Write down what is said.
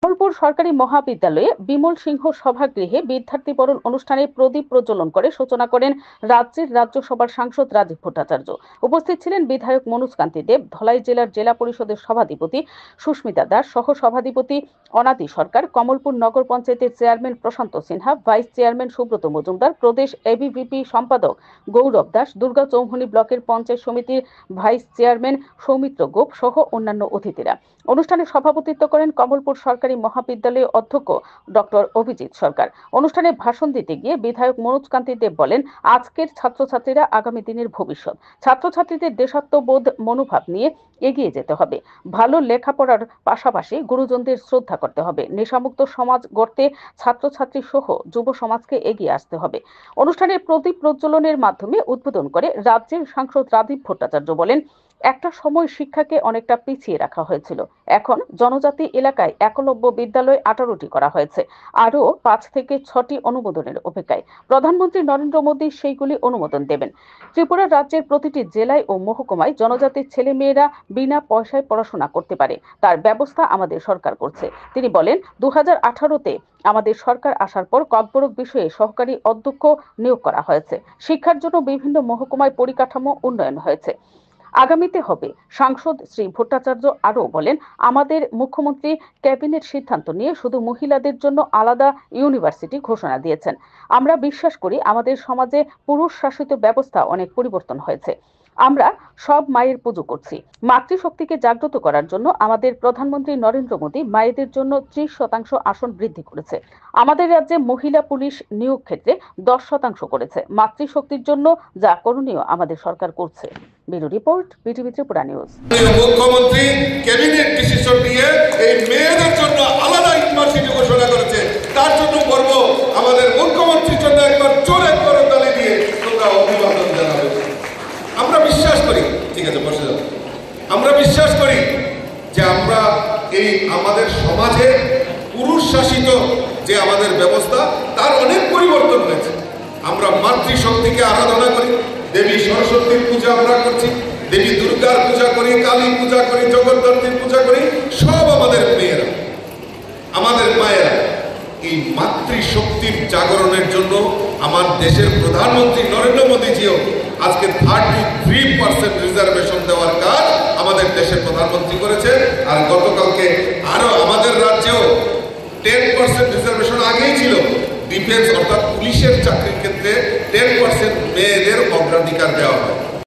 কমলপুর সরকারি মহাবিদ্যালয়ে বিমল সিংহ সভাগৃহে বিদ্যার্থী বরণ অনুষ্ঠানে প্রদীপ প্রজ্বলন করে সূচনা করেন রাজ্যের রাজ্যসভার সাংসদ রাজীব ভট্টাচার্য। উপস্থিত ছিলেন বিধায়ক মনোজ কান্তি দেব, ধলাই জেলার জেলা পরিষদের সভাধিপতি সুস্মিতা দাস, সহ সভাধিপতি অনাদি সরকার, কমলপুর নগর পঞ্চায়েতের চেয়ারম্যান প্রশান্ত সিনহা, ভাইস চেয়ারম্যান সুব্রত মজুমদার, প্রদেশ এবিভিপি সম্পাদক গৌরব দাস, দুর্গা চৌমুহনী ব্লকের পঞ্চায়েত সমিতির ভাইস চেয়ারম্যান সৌমিত্র গোপ সহ অন্যান্য অতিথিরা। অনুষ্ঠানে সভাপতিত্ব করেন কমলপুর সরকারি মহাবিদ্যালয়ের অধ্যক্ষ ডক্টর অভিজিৎ সরকার। অনুষ্ঠানে ভাষণ দিতে গিয়ে বিধায়ক মনোজ কান্তি দেব বলেন, আজকের ছাত্রছাত্রীরা আগামী দিনের ভবিষ্যৎ। ছাত্রছাত্রীদের দেশাত্মবোধ মনোভাব নিয়ে এগিয়ে যেতে হবে। ভালো লেখাপড়ার পাশাপাশি গুরুজনদের শ্রদ্ধা করতে হবে। নেশামুক্ত সমাজ গড়তে ছাত্রছাত্রী সহ যুব সমাজকে এগিয়ে আসতে হবে। অনুষ্ঠানে প্রদীপ প্রজ্বলনের মাধ্যমে উদ্বোধন করে রাজ্যের সাংসদ রাজীব ভট্টাচার্য বলেন, একটা সময় শিক্ষাকে অনেকটা পিছিয়ে রাখা হয়েছিল। এখন জনজাতি এলাকায় একলব্য বিদ্যালয় 18টি করা হয়েছে। আরও 5 থেকে 6টি অনুমোদনের অপেক্ষায়। প্রধানমন্ত্রী নরেন্দ্র মোদী সেইগুলি অনুমোদন দেবেন। ত্রিপুরা রাজ্যের প্রতিটি জেলায় ও মহকুমায় জনজাতির ছেলেমেয়েরা বিনা পয়সায় পড়াশোনা করতে পারে, তার ব্যবস্থা আমাদের সরকার করছে। তিনি বলেন, 2018-তে আমাদের সরকার আসার পর ককবরক বিষয়ে সহকারী অধ্যক্ষ নিয়োগ করা হয়েছে। শিক্ষার জন্য বিভিন্ন মহকুমায় পরিকাঠামো উন্নয়ন হয়েছে। আগামীতে হবে। সাংসদ শ্রী ভট্টাচার্য আরও বলেন, আমাদের মুখ্যমন্ত্রী ক্যাবিনেট সিদ্ধান্ত নিয়ে শুধু মহিলাদের জন্য আলাদা ইউনিভার্সিটি ঘোষণা দিয়েছেন। আমরা বিশ্বাস করি আমাদের সমাজে পুরুষ শাসিত ব্যবস্থা অনেক পরিবর্তন হয়েছে। আমরা সব মায়ের পুজো করছি। মাতৃশক্তিকে জাগ্রত করার জন্য আমাদের প্রধানমন্ত্রী নরেন্দ্র মোদী মায়েদের জন্য 30% আসন বৃদ্ধি করেছে। আমাদের রাজ্যে মহিলা পুলিশ নিয়োগ ক্ষেত্রে 10% করেছে। মাতৃশক্তির জন্য যা করণীয় আমাদের সরকার করছে। Bureau report, BTV Tripura news. মুখ্যমন্ত্রী ক্যাবিনেট ডিসিশন নিয়ে এই মেয়েদের জন্য আলাদা ইউনিভার্সিটি ঘোষণা করেছে। তার জন্য বলব, আমাদের মুখ্যমন্ত্রীর জন্য একবার জোরে করতালি দিয়ে তোমরা অভিবাদন জানাবে। আমরা বিশ্বাস করি, ঠিক আছে বসে যাও, আমরা বিশ্বাস করি যে আমরা এই আমাদের সমাজে পুরুষ শাসিত যে আমাদের ব্যবস্থা তার অনেক পরিবর্তন হয়েছে। আমরা মাতৃশক্তিকে আরাধনা করি, দেবী সরস্বতীর পূজা আমরা করছি, দেবী দুর্গার পূজা করি, কালী পূজা করি, জগদ্ধাত্রীর পূজা করি, সব আমাদের মেয়েরা, আমাদের মায়েরা। এই মাতৃশক্তির জাগরণের জন্য আমার দেশের প্রধানমন্ত্রী নরেন্দ্র মোদীজিও আজকে 33% রিজার্ভেশন দেওয়ার কাজ আমাদের দেশের প্রধানমন্ত্রী করেছে। আর গতকালকে আরো আমাদের রাজ্যেও 10% রিজার্ভেশন আগেই ছিল। ডিফেন্স অর্থাৎ পুলিশের চাকরির ক্ষেত্রে 10% মেয়েদের অগ্রাধিকার দেওয়া হয়।